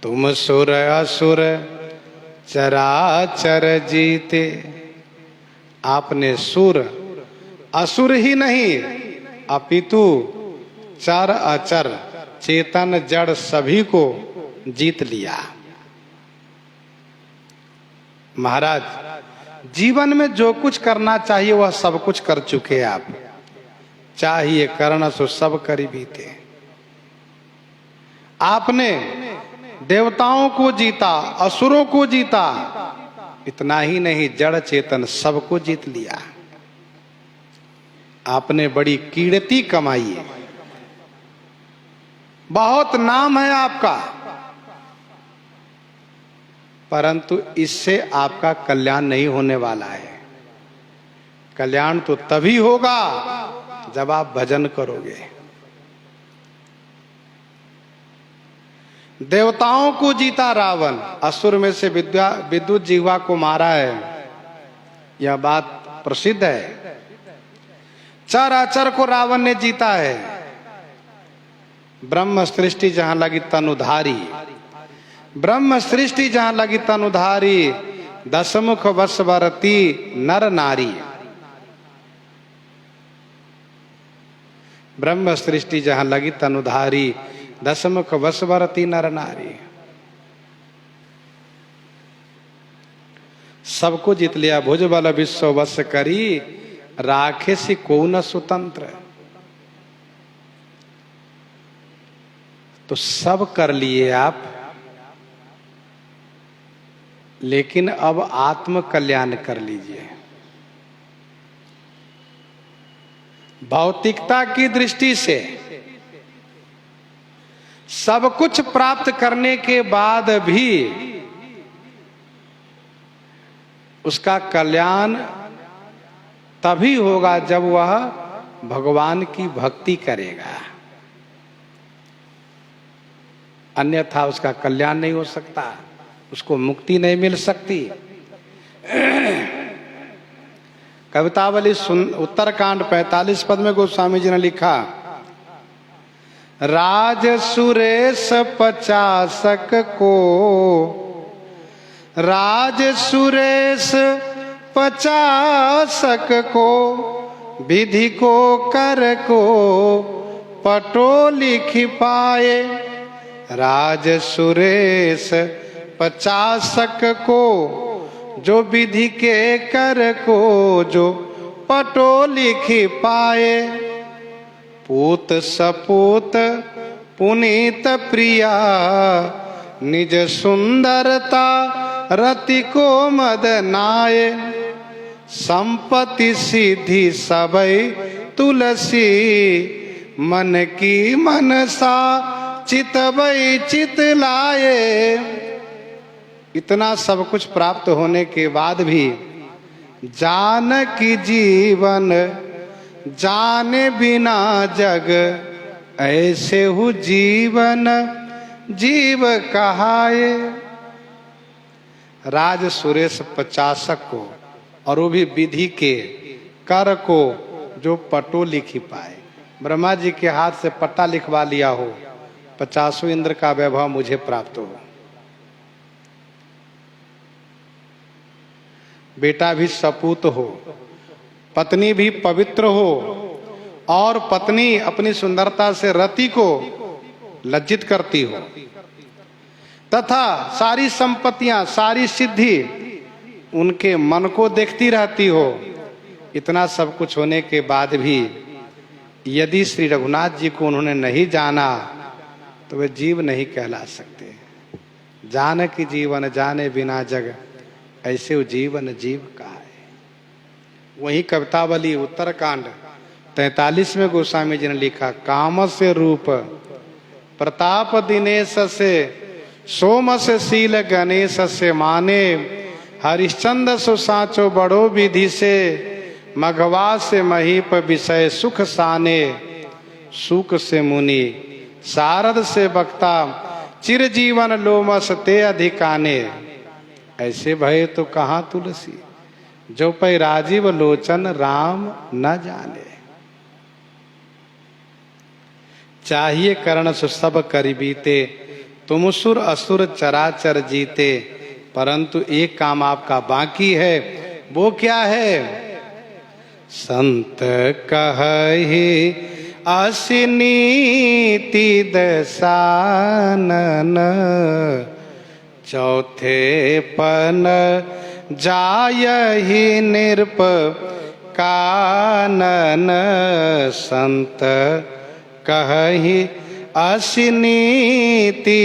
तुम सुर असुर चराचर जीते। आपने सुर असुर ही नहीं अपितु चर अचर चेतन जड़ सभी को जीत लिया। महाराज जीवन में जो कुछ करना चाहिए वह सब कुछ कर चुके आप। चाहिए करना सो सब करी बीते। आपने देवताओं को जीता, असुरों को जीता, इतना ही नहीं जड़ चेतन सबको जीत लिया। आपने बड़ी कीर्ति कमाई है, बहुत नाम है आपका, परंतु इससे आपका कल्याण नहीं होने वाला है। कल्याण तो तभी होगा जब आप भजन करोगे। देवताओं को जीता रावण, असुर में से विद्युत जिह्वा को मारा है, यह बात प्रसिद्ध है। चराचर को रावण ने जीता है। ब्रह्म सृष्टि जहां लगी तनुधारी, ब्रह्म सृष्टि जहां लगी तनुधारी, दशमुख वशवरती नर नारी। ब्रह्म सृष्टि जहां लगी तनुधारी, दशमुख वशवरती नर नारी। सबको जीत लिया, भुजबल विश्व वश करी, राखे सी को न स्वतंत्र। तो सब कर लिए आप, लेकिन अब आत्म कल्याण कर लीजिए। भौतिकता की दृष्टि से सब कुछ प्राप्त करने के बाद भी उसका कल्याण तभी होगा जब वह भगवान की भक्ति करेगा, अन्यथा उसका कल्याण नहीं हो सकता, उसको मुक्ति नहीं मिल सकती। कवितावली उत्तरकांड 45 पद में गोस्वामी जी ने लिखा, राज सुरेश 50 को, राज सुरेश 50 को, विधि को कर को पटो लिख पाए। राज सुरेश 50 को, जो विधि के कर को जो पटो लिख पाए। पूत सपूत पुनीत प्रिया, निज सुंदरता रति को मदनाए। संपत्ति सिद्धि सबई तुलसी, मन की मनसा चितवई चित लाए। इतना सब कुछ प्राप्त होने के बाद भी जानकी जीवन जाने बिना जग, ऐसे हु जीवन जीव कहाए। राज सुरेश 50 को, और वो भी विधि के कर को जो पटो लिख पाए। ब्रह्मा जी के हाथ से पट्टा लिखवा लिया हो, 50 इंद्र का वैभव मुझे प्राप्त हो। बेटा भी सपूत हो, पत्नी भी पवित्र हो, और पत्नी अपनी सुंदरता से रति को लज्जित करती हो, तथा सारी संपत्तियां सारी सिद्धि उनके मन को देखती रहती हो। इतना सब कुछ होने के बाद भी यदि श्री रघुनाथ जी को उन्होंने नहीं जाना तो वे जीव नहीं कहला सकते। जानकी जीवन जाने बिना जग, ऐसे वो जीवन जीव का है। वही कवितावली उत्तरकांड 43 में गोस्वामी जी ने लिखा, काम से रूप प्रताप दिनेश से, सोम से शील गणेश से माने। हरिश्चंद्र सो साचो बड़ो विधि से, मघवा से महीप विषय सुख साने। सुख से मुनि सारद से वक्ता, चिरजीवन लोमस ते अधिकाने। ऐसे भय तो कहाँ तुलसी, जो पै राजीव लोचन राम न जाने। चाहिए करण सु सब करि बीते, तुम सुर असुर चराचर जीते। परंतु एक काम आपका बाकी है, वो क्या है? संत कहि असिनीति दसानन, चौथे पन जायहि निरप कानन। संत कहि असिनीति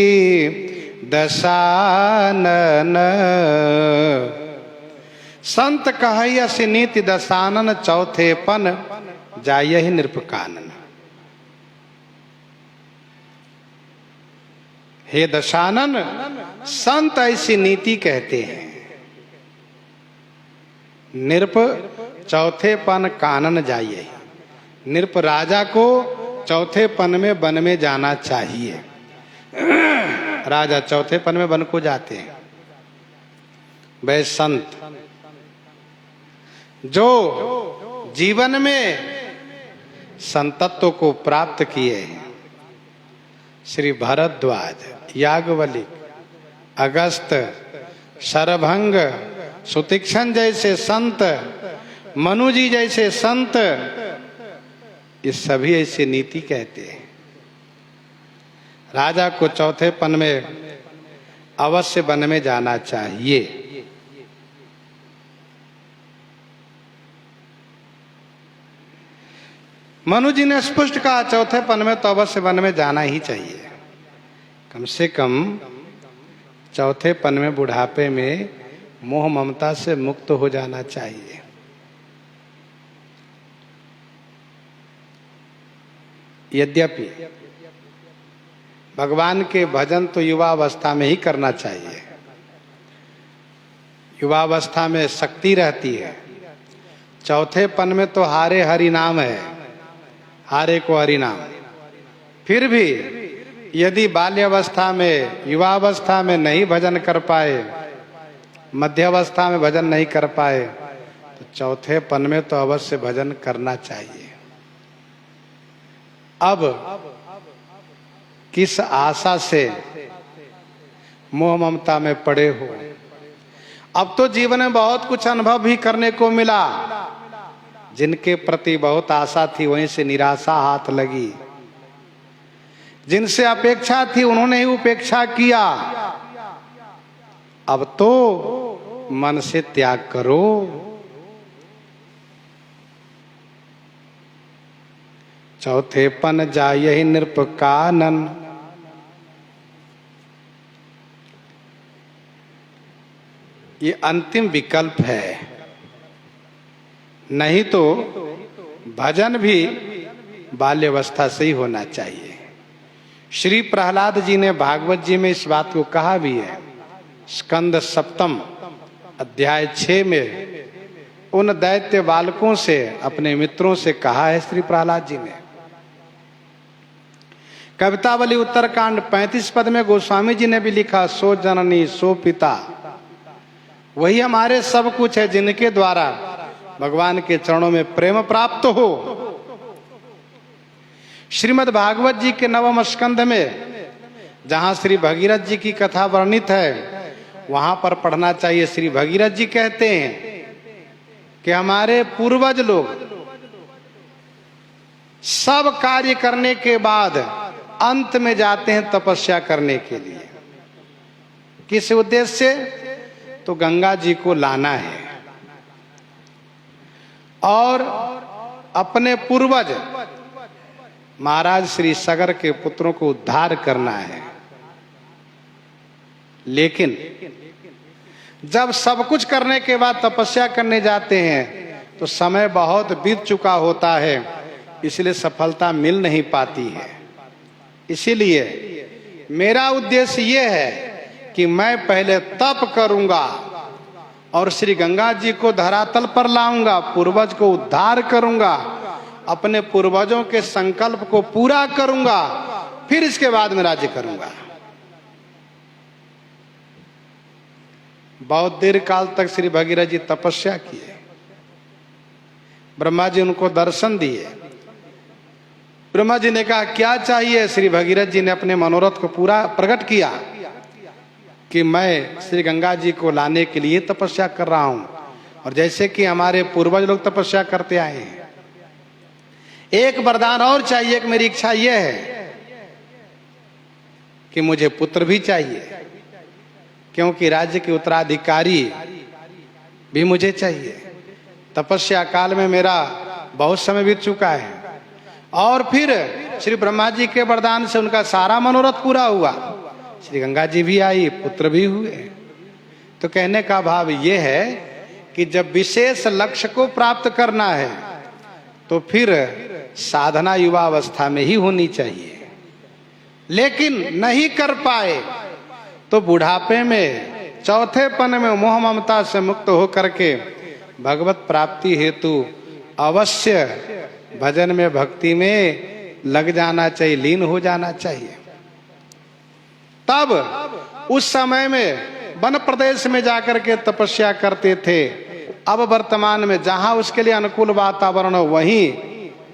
दसानन, संत कहि असिनीति दसानन। चौथे पन जायहि निरप कानन। हे दशानन, संत ऐसी नीति कहते हैं। निरप चौथे पन कानन जाइए। निरप राजा को चौथे पन में वन में जाना चाहिए। राजा चौथे पन में वन को जाते हैं। वह संत जो जीवन में संतत्व को प्राप्त किए हैं, श्री भरद्वाज, याज्ञवल्क्य, अगस्त, शरभंग, सुतीक्ष्ण जैसे संत, मनु जी जैसे संत, ये सभी ऐसे नीति कहते हैं। राजा को चौथे पन में अवश्य वन में जाना चाहिए। मनु जी ने स्पष्ट कहा चौथे पन में तो अवश्य वन में जाना ही चाहिए। कम से कम चौथे पन में बुढ़ापे में मोह ममता से मुक्त हो जाना चाहिए। यद्यपि भगवान के भजन तो युवावस्था में ही करना चाहिए। युवावस्था में शक्ति रहती है। चौथे पन में तो हारे हरि नाम है, हारे को हरि नाम। फिर भी यदि बाल्यावस्था में, युवावस्था में नहीं भजन कर पाए, मध्यावस्था में भजन नहीं कर पाए, तो चौथे पन में तो अवश्य भजन करना चाहिए। अब किस आशा से मोह ममता में पड़े हो? अब तो जीवन में बहुत कुछ अनुभव भी करने को मिला। जिनके प्रति बहुत आशा थी वहीं से निराशा हाथ लगी। जिनसे अपेक्षा थी उन्होंने ही उपेक्षा किया। अब तो मन से त्याग करो। चौथे पन जायहि नृप कानन, ये अंतिम विकल्प है। नहीं तो भजन भी बाल्यावस्था से ही होना चाहिए। श्री प्रहलाद जी ने भागवत जी में इस बात को कहा भी है। स्कंद सप्तम अध्याय 6 में उन दैत्य बालकों से, अपने मित्रों से कहा है श्री प्रहलाद जी ने। कवितावली उत्तरकांड 35 पद में गोस्वामी जी ने भी लिखा, सो जननी सो पिता, वही हमारे सब कुछ है जिनके द्वारा भगवान के चरणों में प्रेम प्राप्त हो। श्रीमद् भागवत जी के 9वें स्कंध में जहां श्री भगीरथ जी की कथा वर्णित है, वहां पर पढ़ना चाहिए। श्री भगीरथ जी कहते हैं कि हमारे पूर्वज लोग सब कार्य करने के बाद अंत में जाते हैं तपस्या करने के लिए। किस उद्देश्य से? तो गंगा जी को लाना है और अपने पूर्वज महाराज श्री सगर के पुत्रों को उद्धार करना है। लेकिन जब सब कुछ करने के बाद तपस्या करने जाते हैं तो समय बहुत बीत चुका होता है, इसलिए सफलता मिल नहीं पाती है। इसीलिए मेरा उद्देश्य यह है कि मैं पहले तप करूंगा और श्री गंगा जी को धरातल पर लाऊंगा, पूर्वज को उद्धार करूंगा, अपने पूर्वजों के संकल्प को पूरा करूंगा, फिर इसके बाद में राज्य करूंगा। बहुत देर काल तक श्री भगीरथ जी तपस्या किए। ब्रह्मा जी उनको दर्शन दिए। ब्रह्मा जी ने कहा क्या चाहिए? श्री भगीरथ जी ने अपने मनोरथ को पूरा प्रकट किया कि मैं श्री गंगा जी को लाने के लिए तपस्या कर रहा हूं, और जैसे कि हमारे पूर्वज लोग तपस्या करते आए हैं। एक वरदान और चाहिए। कि मेरी इच्छा यह है कि मुझे पुत्र भी चाहिए, क्योंकि राज्य के उत्तराधिकारी भी मुझे चाहिए। तपस्या काल में मेरा बहुत समय बीत चुका है। और फिर श्री ब्रह्मा जी के वरदान से उनका सारा मनोरथ पूरा हुआ। श्री गंगा जी भी आई, पुत्र भी हुए। तो कहने का भाव ये है कि जब विशेष लक्ष्य को प्राप्त करना है तो फिर साधना युवावस्था में ही होनी चाहिए। लेकिन नहीं कर पाए तो बुढ़ापे में, चौथे पन में मोह ममता से मुक्त होकर के भगवत प्राप्ति हेतु अवश्य भजन में, भक्ति में लग जाना चाहिए, लीन हो जाना चाहिए। तब उस समय में वन प्रदेश में जाकर के तपस्या करते थे। अब वर्तमान में जहां उसके लिए अनुकूल वातावरण हो वहीं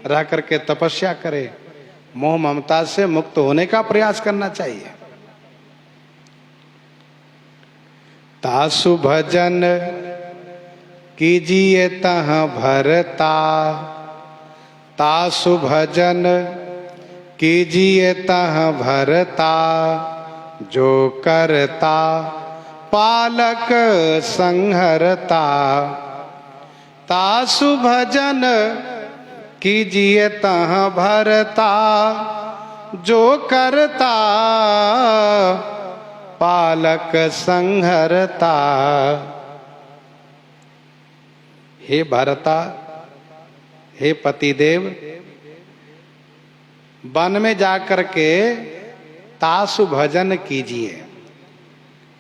रह करके तपस्या करे। मोह ममता से मुक्त होने का प्रयास करना चाहिए। तासु भजन कीजिए तह भरता, तासु भजन कीजिए तह भरता, जो करता पालक संहरता। तासु भजन कीजिए तह भरता, जो करता पालक संहरता। हे भरता, हे पतिदेव, वन में जाकर के तासु भजन कीजिए।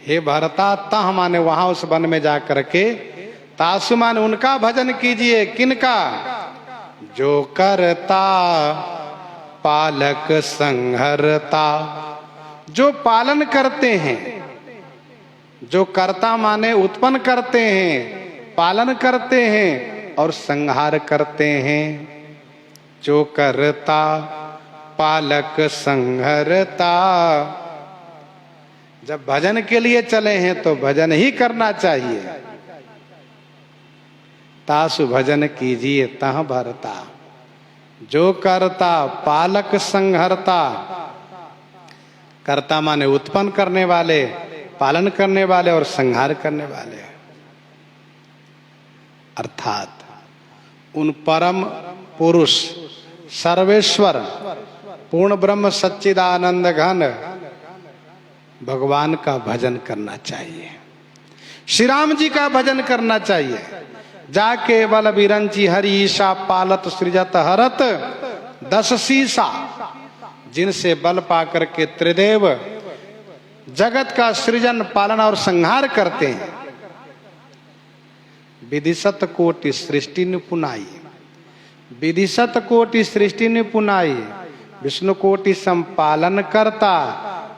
हे भरता, तह माने वहां उस वन में जाकर के, तासु माने उनका भजन कीजिए। किनका? जो करता पालक संहरता, जो पालन करते हैं। जो करता माने उत्पन्न करते हैं, पालन करते हैं और संहार करते हैं। जो करता पालक संहरता। जब भजन के लिए चले हैं तो भजन ही करना चाहिए। तासु भजन कीजिए तह भरता, जो करता पालक संहरता। कर्ता माने उत्पन्न करने वाले, पालन करने वाले और संहार करने वाले। अर्थात उन परम पुरुष सर्वेश्वर पूर्ण ब्रह्म सच्चिदानंद घन भगवान का भजन करना चाहिए। श्री राम जी का भजन करना चाहिए। जाके बल बिरंची हरि ईशा, पालत सृजत हरत दस शीसा। जिनसे बल पाकर के त्रिदेव जगत का सृजन, पालन और संहार करते हैं। विदिशत कोटि सृष्टि निपुनाई, विदिशत कोटि सृष्टि निपुनाई। विष्णु कोटि संपालन करता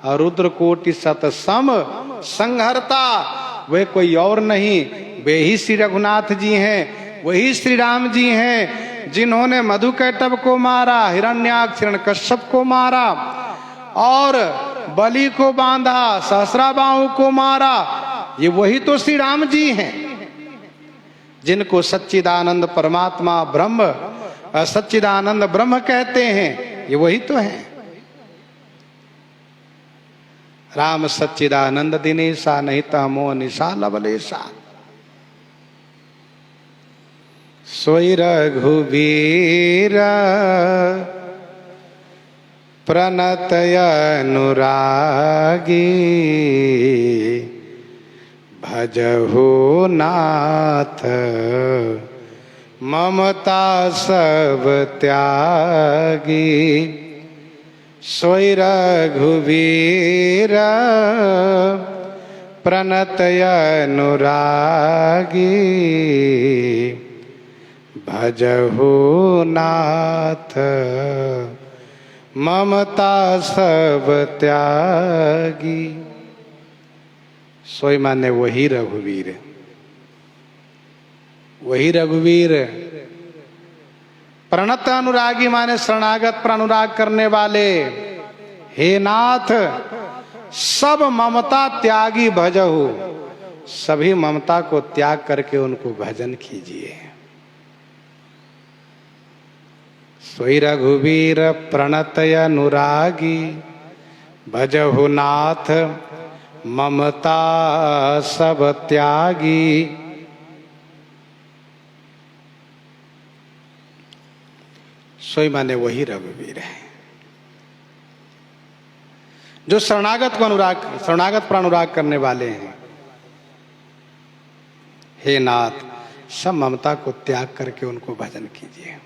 और रुद्र कोटि सत सम संहरता। वे कोई और नहीं, वे ही श्री रघुनाथ जी हैं, वही श्री राम जी हैं, जिन्होंने मधुकैटभ को मारा, हिरण्याक्ष हिरण्यकश्यप को मारा और बलि को बांधा, सहस्राबाहु को मारा। ये वही तो श्री राम जी हैं, जिनको सच्चिदानंद परमात्मा ब्रह्म, सच्चिदानंद ब्रह्म कहते हैं। ये वही तो हैं। राम सच्चिदानंद दिनेशा, नहीं तो मोह निशा लवलेशा। सोई रघुवीर प्रणतय अनुरागी, भजहु नाथ ममता सब त्यागी। सोई रघुवीर प्रणतय अनुरागी, भजहु नाथ ममता सब त्यागी। सोई माने वही रघुवीर, वही रघुवीर। प्रणत अनुरागी माने शरणागत पर अनुराग करने वाले। हे नाथ, सब ममता त्यागी भजहु, सभी ममता को त्याग करके उनको भजन कीजिए। सोई रघुवीर प्रणतय अनुरागी, भजहु नाथ ममता सब त्यागी। सोई माने वही रघुवीर है जो शरणागत को अनुराग, शरणागत पर अनुराग करने वाले हैं। हे नाथ, सब ममता को त्याग करके उनको भजन कीजिए।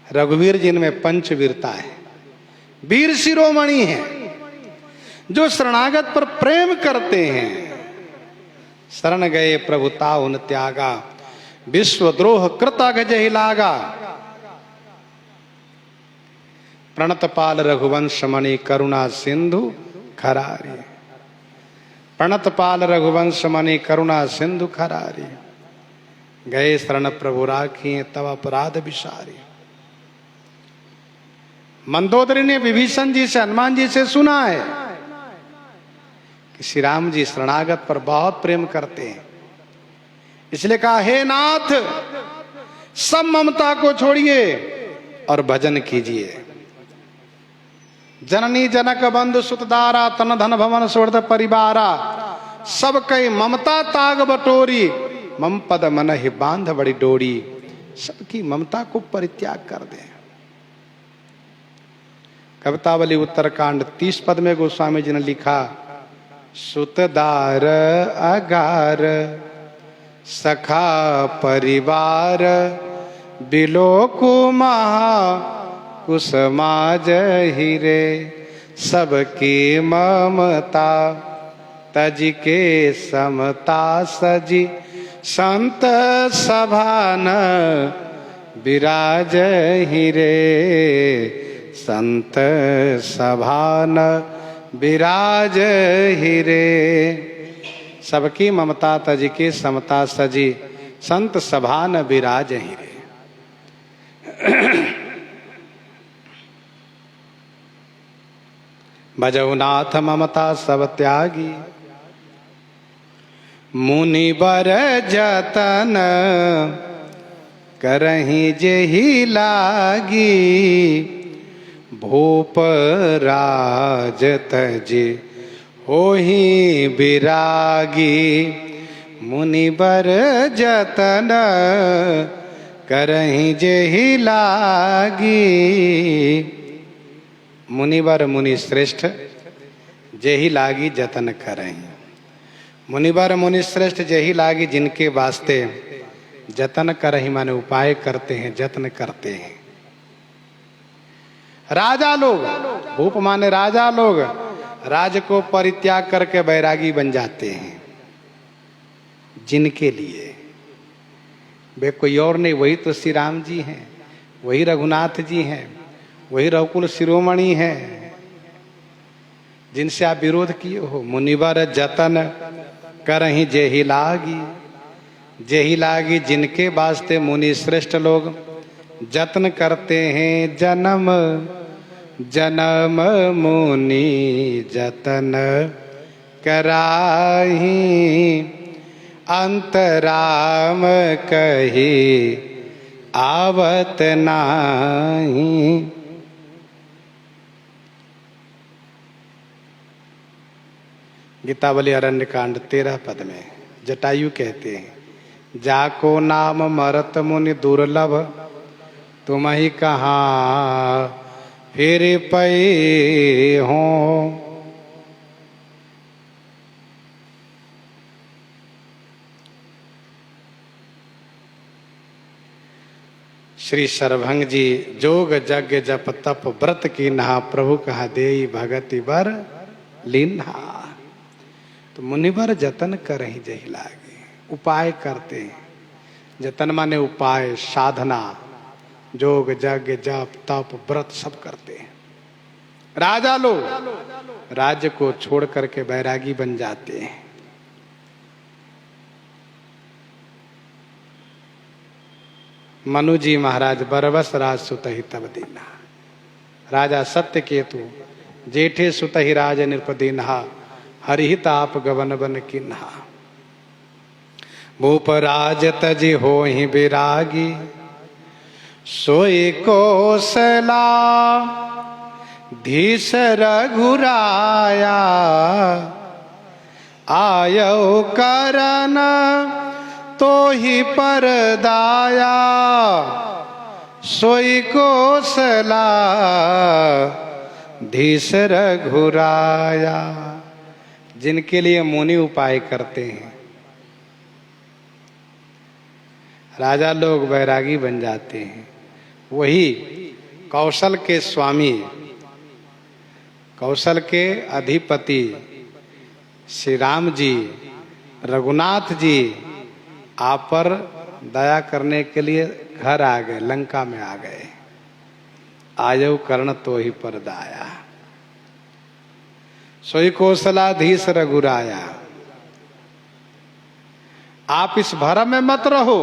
रघुवीर जिनमें पंचवीरता है, वीर शिरोमणि हैं, जो शरणागत पर प्रेम करते हैं। शरण गए प्रभुता उन त्यागा, विश्वद्रोह कृतघ जहि लागा। प्रणतपाल रघुवंश मणि करुणा सिंधु खरारी। प्रणतपाल रघुवंश मणि करुणा सिंधु खरारी। गए शरण प्रभु राखी तब अपराध विसारी। मंदोदरी ने विभीषण जी से, हनुमान जी से सुना है कि श्री राम जी शरणागत पर बहुत प्रेम करते हैं, इसलिए कहा हे नाथ सब ममता को छोड़िए और भजन कीजिए। जननी जनक बंधु सुतदारा तन धन भवन सुहृद परिवारा। सब कई ममता ताग बटोरी मम पद मन ही बांध बड़ी डोरी। सबकी ममता को परित्याग कर दे। कवितावली उत्तरकांड 30 पद में गोस्वामी जी ने लिखा, सुतदार अगार सखा परिवार बिलो कुमहा कुसमाज हिरे। सबकी ममता तज के समता सजी संत सभान विराज हिरे। संत सभान विराज हिरे। सबकी ममता तज के समता सजी संत सभान विराज हिरे। भजहु नाथ ममता सब त्यागी मुनि बर जतन करहि जेहि लागी। भूप राज तजे होहि विरागी। मुनि बर जतन करहि जेहि लागी। मुनिवर मुनि श्रेष्ठ जेहि लागी जतन करहि। मुनिवर मुनि श्रेष्ठ जेहि लागी जिनके वास्ते जतन करहि माने उपाय करते हैं, जतन करते हैं। राजा लोग, भूप माने राजा लोग, राज को परित्याग करके बैरागी बन जाते हैं। जिनके लिए वे कोई और नहीं, वही तो श्री राम जी हैं, वही रघुनाथ जी हैं, वही रघुकुल शिरोमणि है जिनसे आप विरोध किए हो। मुनिवर जतन करहि जेहि लागी। जेहि लागी जिनके वास्ते मुनि श्रेष्ठ लोग जतन करते हैं। जन्म जन्म मुनि जतन कराही। अंतराम कही आवत नाही। गीतावली अरण्य कांड 13 पद में जटायु कहते हैं, जाको नाम मरत मुनि दुर्लभ तुम ही कहाँ फिर पै हो। श्री सरभंग जी जोग जग जप तप व्रत की नहा प्रभु कहा देई भगति बर लीन्हा। तो मुनिवर जतन करहि जेहि लागी। उपाय करते हैं। जतन माने उपाय, साधना, जोग जग जप तप व्रत सब करते हैं। राजा लोग राज्य को छोड़ करके बैरागी बन जाते हैं। मनु जी महाराज बरबस राज सुतहि तब दीना। राजा सत्य केतु जेठे सुतहि राज नृपदीन्हा। हरिहिताप गवन बन किन्हा। भूप राज तजि होहि विरागी। सोई कौशला धीस रघुराया। आयो करन तो ही परदाया। सोई कौशला धीस रघुराया। जिनके लिए मुनि उपाय करते हैं, राजा लोग बैरागी बन जाते हैं। वही कौशल के स्वामी, कौशल के अधिपति श्री राम जी, रघुनाथ जी आप पर दया करने के लिए घर आ गए, लंका में आ गए। आयु कर्ण तो ही पर दाया, सोई कौशलाधीश रघुराया। आप इस भरम में मत रहो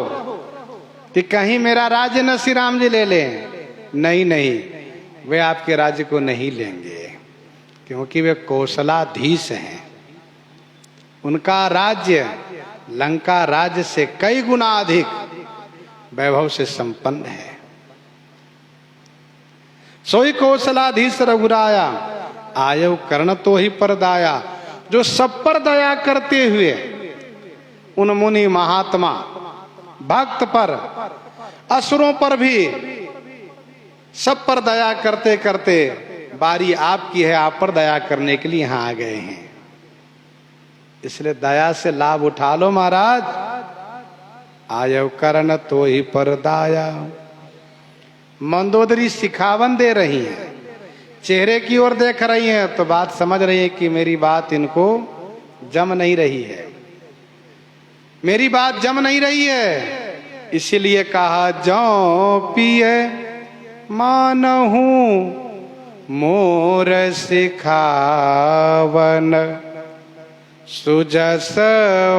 कि कहीं मेरा राज्य न श्री राम जी ले लें। नहीं नहीं, वे आपके राज्य को नहीं लेंगे, क्योंकि वे कौशलाधीश हैं। उनका राज्य लंका राज्य से कई गुना अधिक वैभव से संपन्न है। सोई कौशलाधीश रघुराया, आयु कर्ण तो ही पर दाया। जो सब पर दया करते हुए उन मुनि महात्मा भक्त पर, असुरों पर भी सब पर दया करते करते बारी आपकी है, आप पर दया करने के लिए यहां आ गए हैं। इसलिए दया से लाभ उठा लो महाराज। आयु कर्ण तो ही पर दाया। मंदोदरी सिखावन दे रही हैं, चेहरे की ओर देख रही हैं, तो बात समझ रही है कि मेरी बात इनको जम नहीं रही है, मेरी बात जम नहीं रही है। इसीलिए कहा जौ पिए मानहू मोर सिखावन, सुजस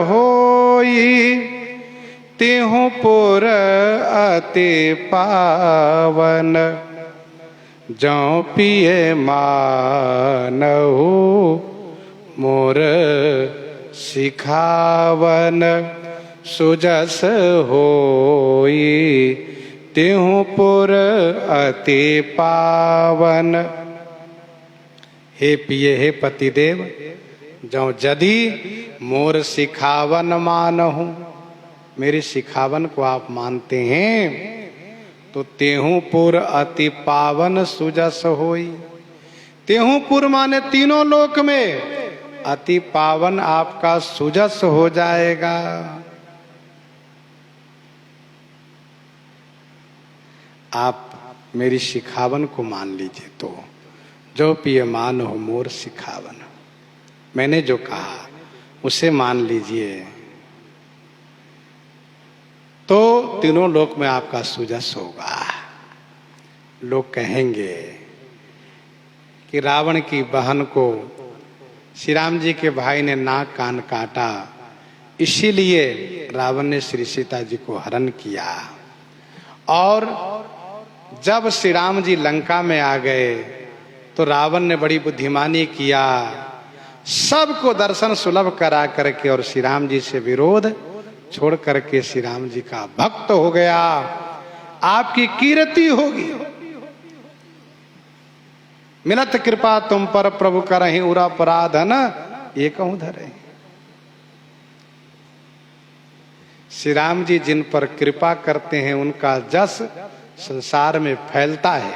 होई तिहु पुर अति पावन। जौ पिए मानहु मोर सिखावन, सुजस होई तिहु पुर अति पावन। हे पिए, हे पतिदेव, जो यदि मोर सिखावन मानहु, मेरी सिखावन को आप मानते हैं, तो तेहूपुर अति पावन सुजस होई। तेहूपुर माने तीनों लोक में अति पावन आपका सुजस हो जाएगा। आप मेरी सिखावन को मान लीजिए। तो जो पिय मान हो मोर सिखावन, मैंने जो कहा उसे मान लीजिए, तो तीनों लोक में आपका सुजस होगा। लोग कहेंगे कि रावण की बहन को श्री राम जी के भाई ने नाक कान काटा, इसीलिए रावण ने श्री सीता जी को हरण किया। और जब श्री राम जी लंका में आ गए तो रावण ने बड़ी बुद्धिमानी किया, सबको दर्शन सुलभ करा करके और श्री राम जी से विरोध छोड़ करके श्री राम जी का भक्त हो गया। आपकी कीर्ति होगी। मिलत कृपा तुम पर प्रभु करहि उर अपराध न ये कहूं धरे। श्री राम जी जिन पर कृपा करते हैं उनका जस संसार में फैलता है,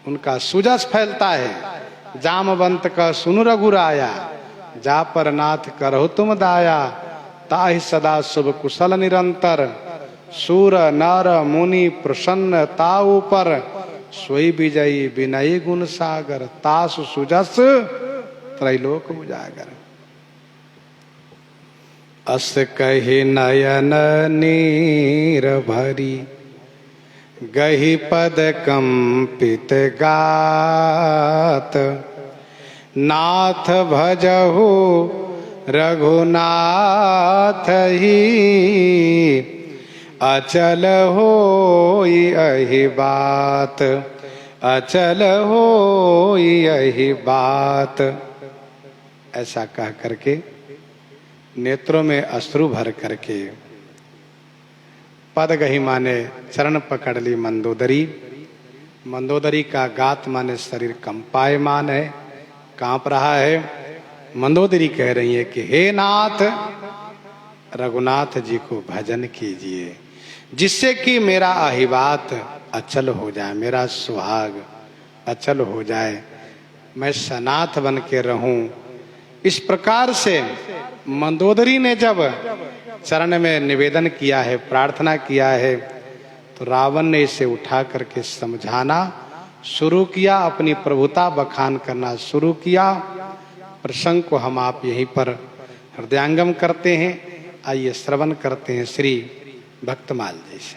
उनका सुजस फैलता है। जामवंत का सुनु रघुराया, जा पर नाथ करहु तुम दाया। ताहि सदा शुभ कुशल निरंतर, सूर नर मुनि प्रसन्न ताऊ पर। सोई विजयी विनयी गुण सागर, तासु सुजस त्रैलोक उजागर। अस कहि नयन नीर भरी, गहि पद कंपित गात। नाथ भजहु रघुनाथ ही, अचल होई अहि बात, अचल होई अहि बात। ऐसा कह करके नेत्रों में अश्रु भर करके पद गही माने चरण पकड़ ली मंदोदरी। मंदोदरी का गात माने शरीर कंपायमान है, कांप रहा है। मंदोदरी कह रही है कि हे नाथ, रघुनाथ जी को भजन कीजिए, जिससे कि मेरा अहिबात अचल हो जाए, मेरा सुहाग अचल हो जाए, मैं सनाथ बन के रहूं। इस प्रकार से मंदोदरी ने जब चरण में निवेदन किया है, प्रार्थना किया है, तो रावण ने इसे उठा करके समझाना शुरू किया, अपनी प्रभुता बखान करना शुरू किया। प्रसंग को हम आप यहीं पर हृदयांगम करते हैं। आइए श्रवण करते हैं श्री भक्तमाल जी से।